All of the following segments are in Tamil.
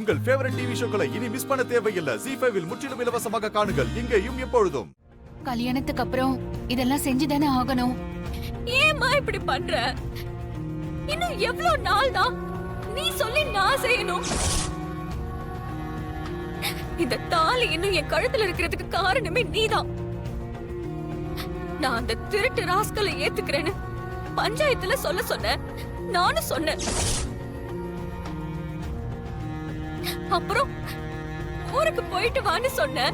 உங்கள் ஃபேவரட் டிவி ஷோக்களை இனி மிஸ் பண்ண தேவையில்லை. ZEE5 இல் முற்றிலும் இலவசமாக காணுங்கள். இங்கேயும் எப்பொழுதும். கல்யாணத்துக்கு அப்புறம் இதெல்லாம் செஞ்சுதானே ஆகணும். ஏம்மா இப்படி பண்ற? இன்னும் எவ்வளவு நாள் தான் நீ சொல்லி நான் செய்யணும்? இந்த தாலி இன்னும் என் கழுத்துல இருக்கிறதுக்கு காரணமே நீதான். நான் அந்த திருட்டு ராஸ்கலை ஏத்துக்கிறேன்னு பஞ்சாயத்துல சொல்ல சொன்ன, நானும் சொன்னேன். அப்புறம் ஊருக்கு போயிட்டு வான்னு சொன்ன,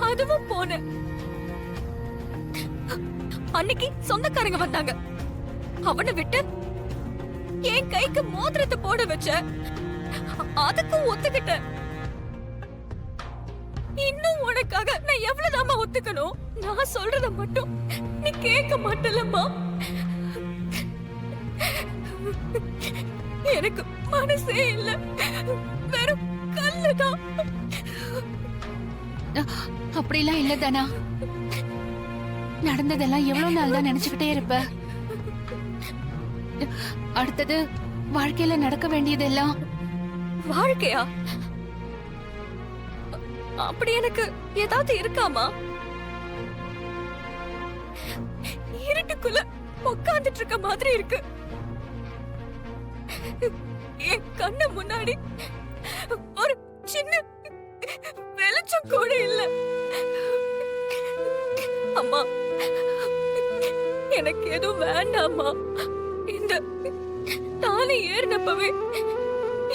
அதுவும் போனேன். அன்னைக்கு சொந்தக்காரங்க வந்தாங்க, அவனை விட்டு என் கைக்கு மோதிரத்தை போட வச்ச, அதுக்கும் ஒத்துக்கிட்ட. இன்னும் உனக்காக நான் எவ்வளவுதாம்மா ஒத்துக்கணும்? நான் சொல்றத மட்டும் நீ கேட்க மாட்டலம்மா. எனக்கு மனசே இல்ல, வெறும் கல்லுதான். அப்படிலாம் இல்ல தானா. நடந்ததெல்லாம் எவ்வளவு நாள் தான் நினைச்சுக்கிட்டே இருப்ப. அடுத்தது வாழ்க்கையில நடக்க வேண்டியதெல்லாம். வாழ்க்கையா? அப்படி எனக்கு ஏதாவது இருக்காமா? இருட்டுக்குள்ள உட்கார்ந்துட்டு இருக்க மாதிரி இருக்கு. என் கண்ணு முன்னாடி ஒரு சின்ன வெளிச்சம் கூட இல்ல. அம்மா, எனக்கு எதுவும் வேண்டாமா. இந்த தாலி ஏறினப்பவே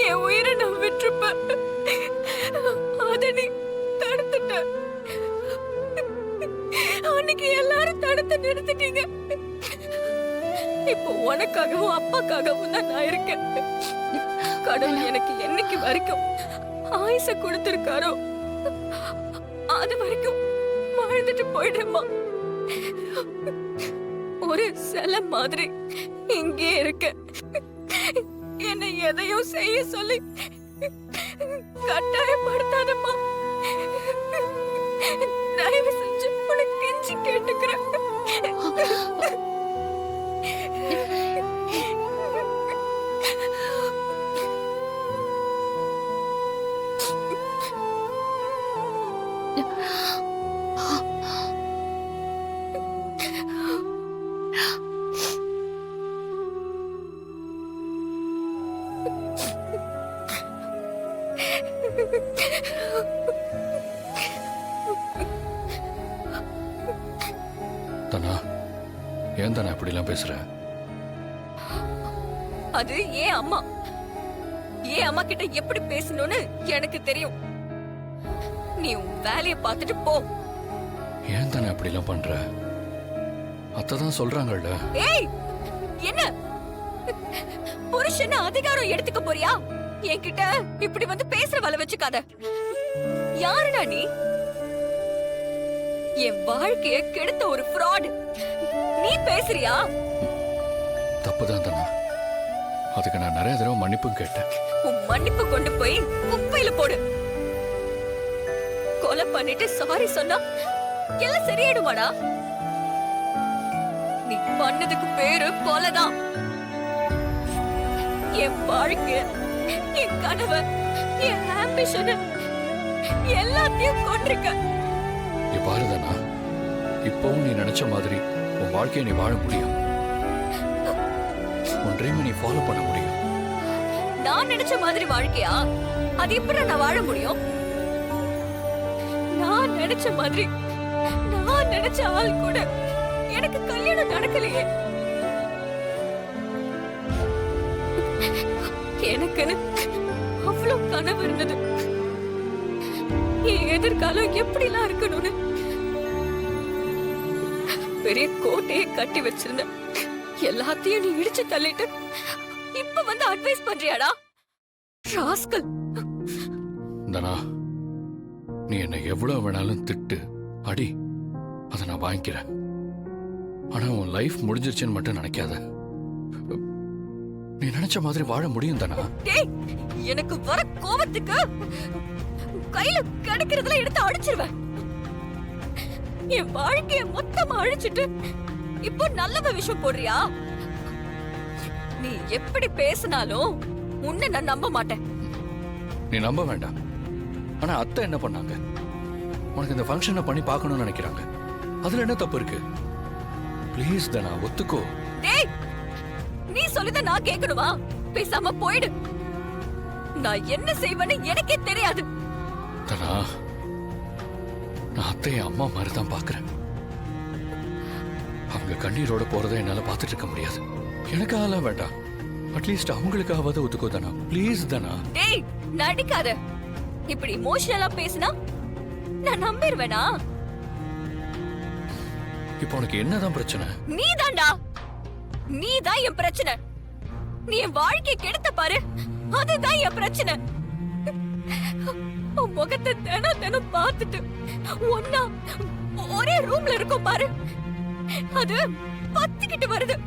என் உயிரை நான் விட்டுருப்பேன். அத நீ தடுத்துட்ட. அன்னைக்கு எல்லாரும் தடுத்து நிறுத்திட்டீங்க. இப்போ உனக்காகவும் அப்பாக்காகவும் தான் நான் இருக்கேன். கடவுள் எனக்கு என்னைக்கு வரைக்கும் ஆயுச கொடுத்திருக்காரோ அது வரைக்கும் வாழ்ந்துட்டு போயிடுமா. ஒரு சிலை மாதிரி இங்கே இருக்க. என்னை எதையும் செய்ய சொல்லி கட்டாயப்படுத்தாதம்மா. தயவு செஞ்சு உனக்கு கெஞ்சி கேட்டுக்கிறேன். தனா, ஏன் தானே அப்படிலாம் பேசுற? அது ஏன் அம்மா. ஏன் அம்மா கிட்ட எப்படி பேசணும்னு எனக்கு தெரியும். நீ உன் வேலைய பார்த்துட்டு போ. ஏன் தானே அப்படிலாம் பண்ற? அத்தான் சொல்றாங்கல்ல. ஏய், என்ன புருஷன் அதிகாரம் எடுத்துக்க போறியா? என்கிட்ட இப்படி வந்து பேசுற வலை வச்சுக்காத. யாருடா நீ? என் வாழ்க்கைய கெடுத்த ஒரு ஃப்ராட். நீ பேசுறியா? தப்புதான் தானே. அதுக்கு நான் நிறைய தடவை மன்னிப்பும் கேட்டேன். உன் மன்னிப்பு கொண்டு போய் குப்பையில போடு. கொலை பண்ணிட்டு சாரி சொன்னா எல்லாம் சரியாயிடுமாடா? நீ பண்ணதுக்கு பேரு கொலைதான். என் வாழ்க்கை, என் கனவு, என் ஆம்பிஷன் எல்லாத்தையும் கொண்டிருக்க. பாருதானா, இப்பவும் நீ நினைச்ச மாதிரி உன் வாழ்க்கையை நீ வாழ முடியும். உன் ட்ரீமை நீ ஃபாலோ பண்ண முடியும். நான் நினைச்ச மாதிரி வாழ்க்கையா? அது எப்படி நான் வாழ முடியும்? நான் நினைச்ச மாதிரி, நான் நினைச்ச ஆள் கூட எனக்கு கல்யாணம் நடக்கலையே. எனக்குன்னு அவ்வளவு கனவு இருந்தது. என் எதிர்காலம் எப்படிலாம் இருக்கணும்னு பெரிய கோட்டையை கட்டி வச்சிருந்தேன். எல்லாத்தையும் நீ இடிச்சு தள்ளிட்டு இப்ப வந்து அட்வைஸ் பண்றியாடா? ராஸ்கல். தனா, நீ என்ன எவ்வளவு வேணாலும் திட்டு அடி, அதை நான் வாங்கிக்கிறேன். ஆனா உன் லைஃப் முடிஞ்சிருச்சுன்னு மட்டும் நினைக்காத. நீ நினைச்ச மாதிரி வாழ முடியும் தானா? டேய், எனக்கு வர கோவத்துக்கு கையில கிடைக்கிறதுல எடுத்து அடிச்சிருவேன். என் வாழ்க்கைய மொத்தமா அழிச்சிட்டு இப்போ நல்ல விஷயம் போடுறியா? நீ எப்படி பேசினாலும் உன்னை நான் நம்ப மாட்டேன். நீ நம்ப வேண்டாம். ஆனா அத்தை என்ன பண்ணாங்க? உனக்கு இந்த ஃபங்க்ஷனை பண்ணி பார்க்கணும்னு நினைக்கிறாங்க. அதுல என்ன தப்பு இருக்கு? ப்ளீஸ் தனா, ஒத்துக்கோ. டேய், நீ சொல்லுத நான் கேட்கணுமா? பேசாம போயிடு. நான் என்ன செய்வேன்னு எனக்கே தெரியாது. தனா, நான் அத்தைய அம்மா மாதிரி தான் பாக்குறேன். அவங்க கண்ணீரோட போறதை என்னால பார்த்துட்டு இருக்க முடியாது. எனக்காக வேண்டாம், அட்லீஸ்ட் அவங்களுக்காவது ஒத்துக்கோ தனா, ப்ளீஸ் தனா. டேய், நடிக்காத. இப்படி இமோஷனலா பேசினா நான் நம்பிடுவேனா? இப்போ உனக்கு என்னதான் பிரச்சனை? நீதான்டா, நீதான் என் பிரச்சனை. நீ என் வாழ்க்கையை கெடுத்த பாரு, அதுதான் என் பிரச்சனை. உன் முகத்தை தினம் தினம் பார்த்துட்டு ஒன்னா ஒரே ரூம்ல இருக்கும் பாரு, அது பத்திக்கிட்டு வருது.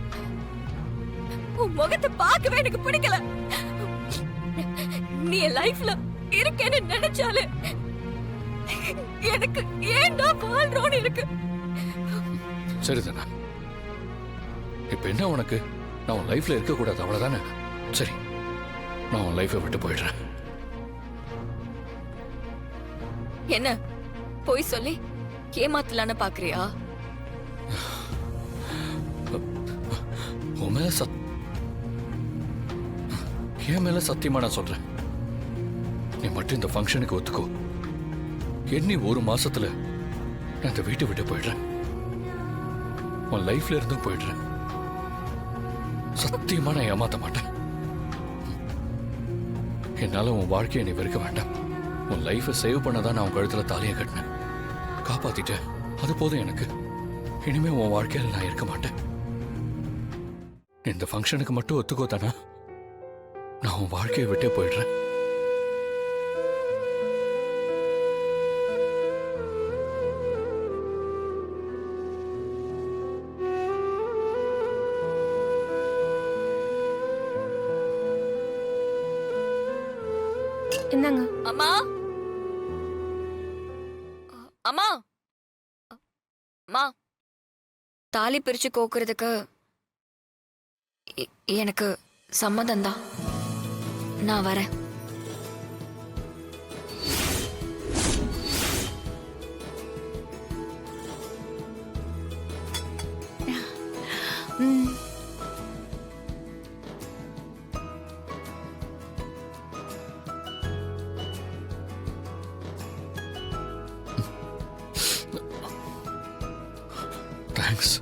உன் முகத்தை பார்க்கவே எனக்கு பிடிக்கல. நீ என் லைஃப்ல இருக்கேன்னு நினைச்சாலே எனக்கு ஏன்டா வாழ்றோன்னு இருக்கு. சரிதானா? இப்ப என்ன உனக்கு? நான் உன் லைஃப்ல இருக்க கூடாது, அவ்வளவுதானே? சரி, நான் உன் லைஃபை விட்டு போயிடுறேன். என்ன போய் சொல்லி ஏமாத்தலான்னு பாக்குறியா? உன் மேல என் மேல சத்தியமா நான் சொல்றேன். நீ மட்டும் இந்த ஃபங்க்ஷனுக்கு ஒத்துக்கோ. எண்ணி ஒரு மாசத்துல நான் இந்த வீட்டை விட்டு போயிடுறேன். உன் லைஃப்ல இருந்தும் போயிடுறேன். சத்தியமா நான் ஏமாத்த மாட்டேன். என்னால உன் வாழ்க்கையை நீ வெறுக்க வேண்டாம். உன் லைஃபை சேவ் பண்ணதான் நான் உன் கழுத்துல தாலியை கட்டினேன். காப்பாத்திட்டேன், அது போதும் எனக்கு. இனிமே உன் வாழ்க்கையில நான் இருக்க மாட்டேன். இந்த ஃபங்க்ஷனுக்கு மட்டும் ஒத்துக்கோ தானே, நான் உன் வாழ்க்கையை விட்டே போயிடுறேன். என்னங்க? அம்மா, அம்மா, அம்மா, தாலி பிரிச்சு கோக்குறதுக்கு எனக்கு சம்மதம் தான். நான் வரேன். தேங்க்ஸ்.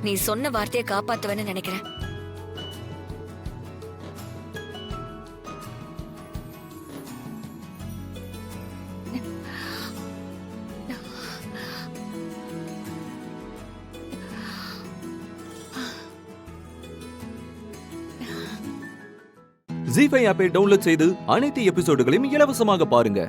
நீ சொன்ன வார்த்தையை காப்பாத்துவேன்னு நினைக்கிறேன். ஜீ5 ஆப்பை டவுன்லோட் செய்து அனைத்து எபிசோடுகளையும் இலவசமாக பாருங்க.